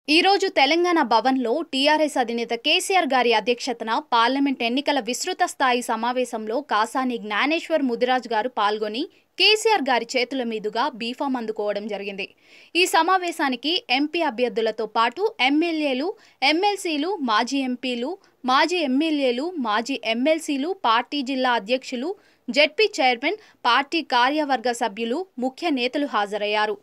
ఈ రోజు తెలంగాణ భవన్లో టీఆర్ఎస్ అధినేత కేసీఆర్ గారి అధ్యక్షతన పార్లమెంట్ ఎన్నికల విస్తృత స్థాయి సమావేశంలో కాసాని జ్ఞానేశ్వర్ ముదిరాజ్ గారు పాల్గొని కేసీఆర్ గారి చేతుల మీదుగా బీఫామ్ అందుకోవడం జరిగింది। ఈ సమావేశానికి ఎంపీ అభ్యర్థులతో పాటు ఎమ్మెల్యేలు, ఎమ్మెల్సీలు, మాజీ ఎంపీలు, మాజీ ఎమ్మెల్యేలు, మాజీ ఎమ్మెల్సీలు, పార్టీ జిల్లా అధ్యక్షులు, జెడ్పీ చైర్మన్, పార్టీ కార్యవర్గ సభ్యులు, ముఖ్య నేతలు హాజరయ్యారు।